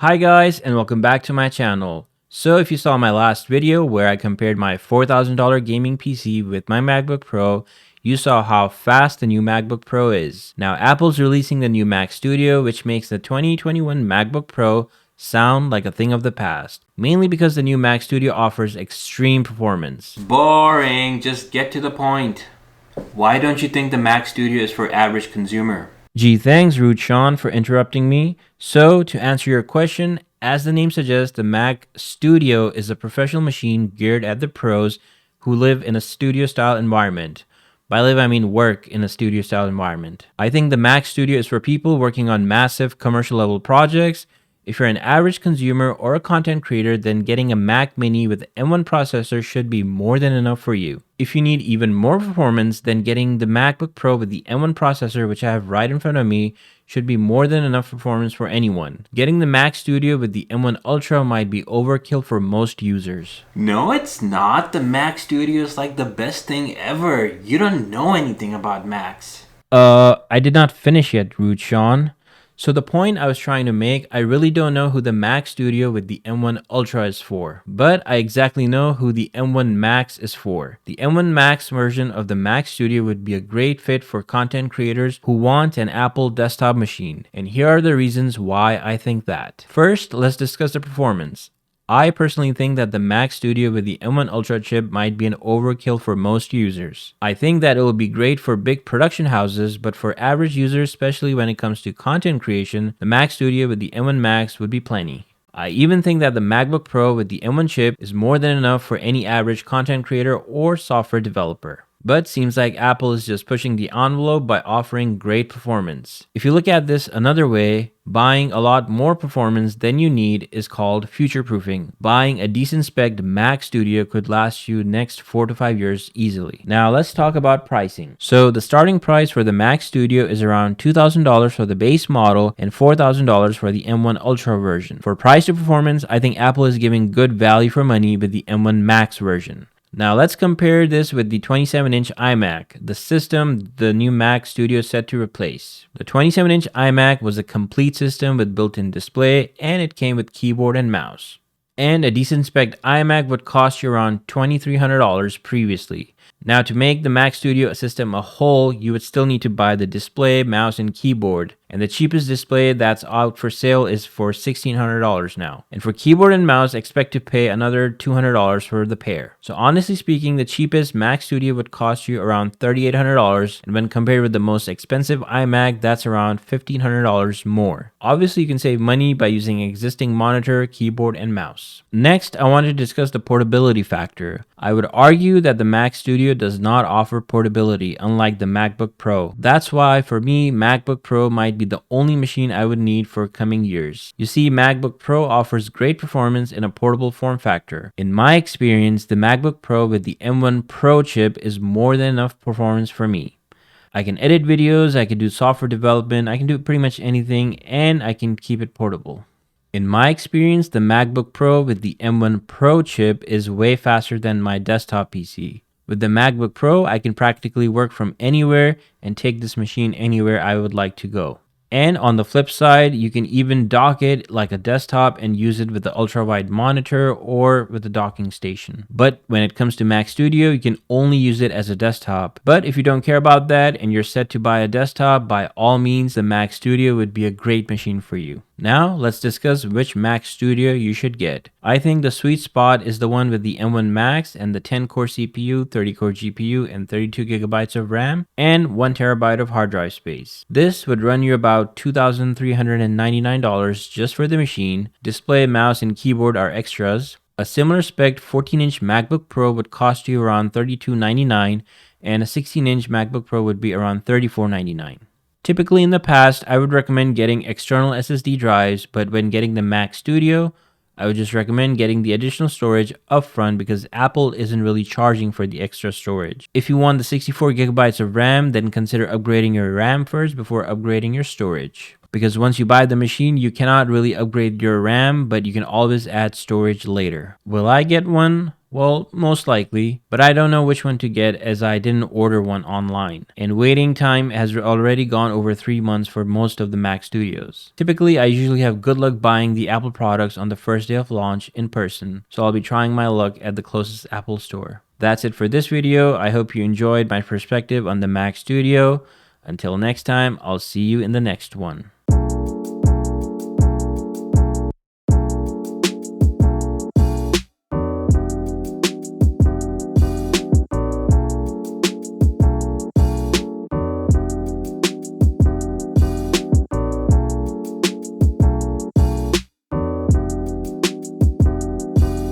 Hi guys, and welcome back to my channel. So if you saw my last video where I compared my $4,000 gaming PC with my MacBook Pro, you saw how fast the new MacBook Pro is. Now Apple's releasing the new Mac Studio, which makes the 2021 MacBook Pro sound like a thing of the past, mainly because the new Mac Studio offers extreme performance. Boring, just get to the point. Why don't you think the Mac Studio is for average consumer? Gee, thanks, Rude Sean, for interrupting me. So, to answer your question, as the name suggests, the Mac Studio is a professional machine geared at the pros who live in a studio style environment. By live, I mean work in a studio style environment. I think the Mac Studio is for people working on massive commercial level projects. If you're an average consumer or a content creator, then getting a Mac Mini with M1 processor should be more than enough for you. If you need even more performance, then getting the MacBook Pro with the M1 processor, which I have right in front of me, should be more than enough performance for anyone. Getting the Mac Studio with the M1 Ultra might be overkill for most users. No, it's not. The Mac Studio is like the best thing ever. You don't know anything about Macs. I did not finish yet, Rude Sean. So the point I was trying to make, I really don't know who the Mac Studio with the M1 Ultra is for, but I exactly know who the M1 Max is for. The M1 Max version of the Mac Studio would be a great fit for content creators who want an Apple desktop machine, and here are the reasons why I think that. First, let's discuss the performance. I personally think that the Mac Studio with the M1 Ultra chip might be an overkill for most users. I think that it will be great for big production houses, but for average users, especially when it comes to content creation, the Mac Studio with the M1 Max would be plenty. I even think that the MacBook Pro with the M1 chip is more than enough for any average content creator or software developer. But seems like Apple is just pushing the envelope by offering great performance. If you look at this another way, buying a lot more performance than you need is called future-proofing. Buying a decent spec Mac Studio could last you next 4 to 5 years easily. Now let's talk about pricing. So the starting price for the Mac Studio is around $2,000 for the base model and $4,000 for the M1 Ultra version. For price to performance, I think Apple is giving good value for money with the M1 Max version. Now let's compare this with the 27-inch iMac, the system the new Mac Studio is set to replace. The 27-inch iMac was a complete system with built-in display, and it came with keyboard and mouse. And a decent spec iMac would cost you around $2,300 previously. Now to make the Mac Studio system a whole, you would still need to buy the display, mouse, and keyboard. And the cheapest display that's out for sale is for $1,600 now. And for keyboard and mouse, expect to pay another $200 for the pair. So honestly speaking, the cheapest Mac Studio would cost you around $3,800, and when compared with the most expensive iMac, that's around $1,500 more. Obviously, you can save money by using existing monitor, keyboard, and mouse. Next, I want to discuss the portability factor. I would argue that the Mac Studio does not offer portability, unlike the MacBook Pro. That's why, for me, MacBook Pro might be the only machine I would need for coming years. You see, MacBook Pro offers great performance in a portable form factor. In my experience, the MacBook Pro with the M1 Pro chip is more than enough performance for me. I can edit videos, I can do software development, I can do pretty much anything, and I can keep it portable. In my experience, the MacBook Pro with the M1 Pro chip is way faster than my desktop PC. With the MacBook Pro, I can practically work from anywhere and take this machine anywhere I would like to go. And on the flip side, you can even dock it like a desktop and use it with the ultra-wide monitor or with the docking station. But when it comes to Mac Studio, you can only use it as a desktop. But if you don't care about that and you're set to buy a desktop, by all means, the Mac Studio would be a great machine for you. Now, let's discuss which Mac Studio you should get. I think the sweet spot is the one with the M1 Max and the 10-core CPU, 30-core GPU, and 32GB of RAM, and 1TB of hard drive space. This would run you about $2,399 just for the machine. Display, mouse, and keyboard are extras. A similar spec 14-inch MacBook Pro would cost you around $32.99, and a 16-inch MacBook Pro would be around $34.99. Typically in the past, I would recommend getting external SSD drives, but when getting the Mac Studio, I would just recommend getting the additional storage upfront because Apple isn't really charging for the extra storage. If you want the 64GB of RAM, then consider upgrading your RAM first before upgrading your storage. Because once you buy the machine, you cannot really upgrade your RAM, but you can always add storage later. Will I get one? Well, most likely, but I don't know which one to get as I didn't order one online. And waiting time has already gone over 3 months for most of the Mac studios. Typically, I usually have good luck buying the Apple products on the first day of launch in person, so I'll be trying my luck at the closest Apple store. That's it for this video. I hope you enjoyed my perspective on the Mac Studio. Until next time, I'll see you in the next one.